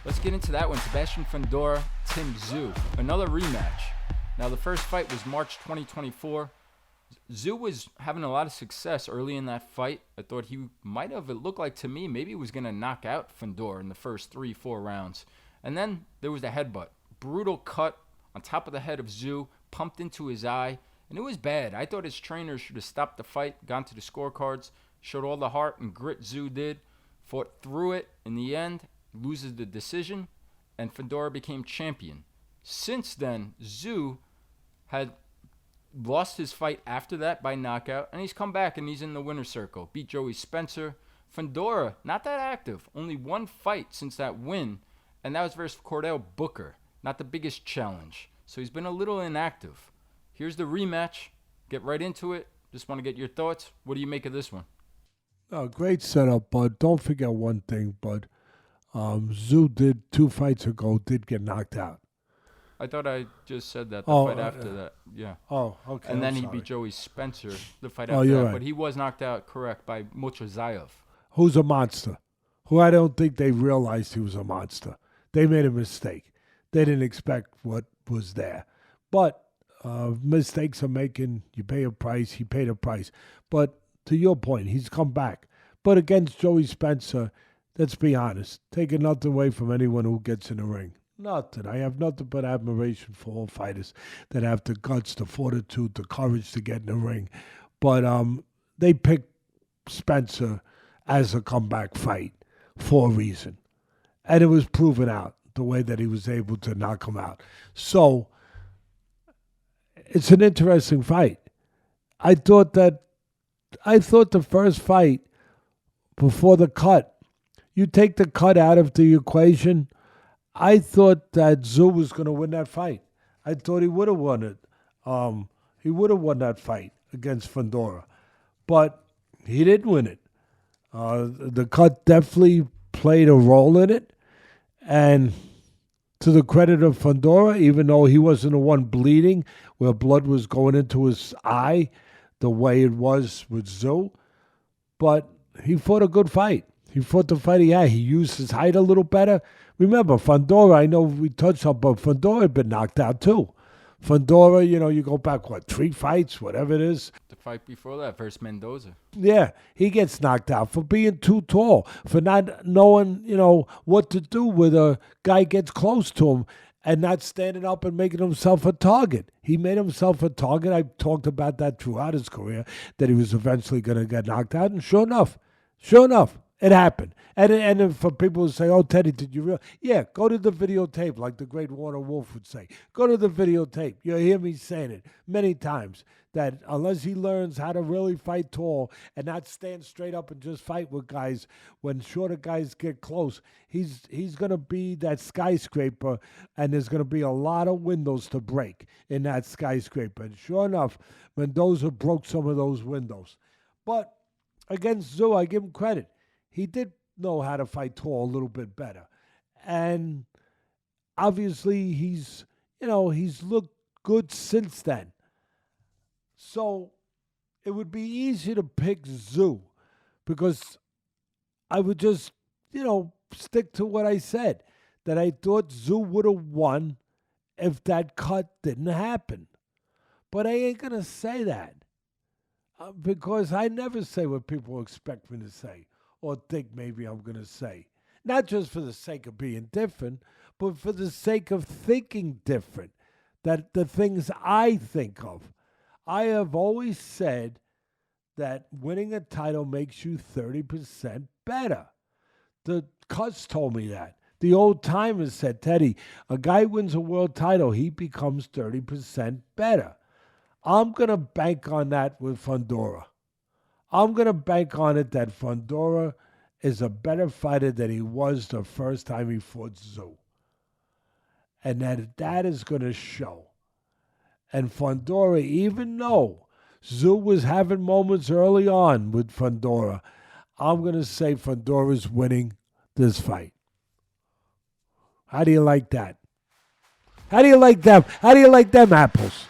Let's get into that one. Sebastian Fundora, Tszyu, another rematch. Now, the first fight was March 2024. Tszyu was having a lot of success early in that fight. I thought he might have, it looked like to me, maybe he was going to knock out Fendor in the first 3-4 rounds. And then there was the headbutt. Brutal cut on top of the head of Tszyu, pumped into his eye, and it was bad. I thought his trainer should have stopped the fight, gone to the scorecards, showed all the heart and grit Tszyu did, fought through it. In the end, loses the decision, and Fundora became champion. Since then, Tszyu had lost his fight after that by knockout, and he's come back and he's in the winner's circle. Beat Joey Spencer. Fundora, not that active. Only one fight since that win, and that was versus Cordell Booker. Not the biggest challenge. So he's been a little inactive. Here's the rematch. Get right into it. Just want to get your thoughts. What do you make of this one? Oh, great setup, Bud. Don't forget one thing, Bud. Tszyu did 2 fights ago, did get knocked out. I thought I just said that. The fight after that, yeah. Oh, okay. And then he beat Joey Spencer the fight after that. Right. But he was knocked out, correct, by Mochazayev. Who's a monster. Who I don't think they realized he was a monster. They made a mistake. They didn't expect what was there. But mistakes are making, you pay a price, he paid a price. But to your point, he's come back. But against Joey Spencer, let's be honest, taking nothing away from anyone who gets in the ring. Nothing. I have nothing but admiration for all fighters that have the guts, the fortitude, the courage to get in the ring. But they picked Spencer as a comeback fight for a reason. And it was proven out the way that he was able to knock him out. So it's an interesting fight. I thought the first fight before the cut, you take the cut out of the equation, I thought that Tszyu was going to win that fight. I thought he would have won it. He would have won that fight against Fundora. But he didn't win it. The cut definitely played a role in it. And to the credit of Fundora, even though he wasn't the one bleeding, where blood was going into his eye, the way it was with Tszyu, but he fought a good fight. He fought the fight he had. He used his height a little better. Remember, Fundora, I know we touched on, but Fundora had been knocked out too. Fundora, you go back, 3 fights, whatever it is. The fight before that, versus Mendoza. Yeah, he gets knocked out for being too tall, for not knowing, what to do when a guy gets close to him and not standing up and making himself a target. He made himself a target. I talked about that throughout his career, that he was eventually going to get knocked out, and sure enough, it happened. And for people who say, oh, Teddy, did you realize? Yeah, go to the videotape, like the great Warner Wolf would say. Go to the videotape. You'll hear me saying it many times, that unless he learns how to really fight tall and not stand straight up and just fight with guys when shorter guys get close, he's going to be that skyscraper, and there's going to be a lot of windows to break in that skyscraper. And sure enough, Mendoza broke some of those windows. But against Tszyu, I give him credit. He did know how to fight tall a little bit better. And obviously he's looked good since then. So it would be easy to pick Tszyu, because I would just, stick to what I said, that I thought Tszyu would have won if that cut didn't happen. But I ain't going to say that, because I never say what people expect me to say or think maybe I'm going to say. Not just for the sake of being different, but for the sake of thinking different, that the things I think of. I have always said that winning a title makes you 30% better. The cuts told me that. The old timers said, Teddy, a guy wins a world title, he becomes 30% better. I'm going to bank on that with Fundora. I'm going to bank on it that Fundora is a better fighter than he was the first time he fought Tszyu. And that is going to show. And Fundora, even though Tszyu was having moments early on with Fundora, I'm going to say Fundora's winning this fight. How do you like that? How do you like them? How do you like them apples?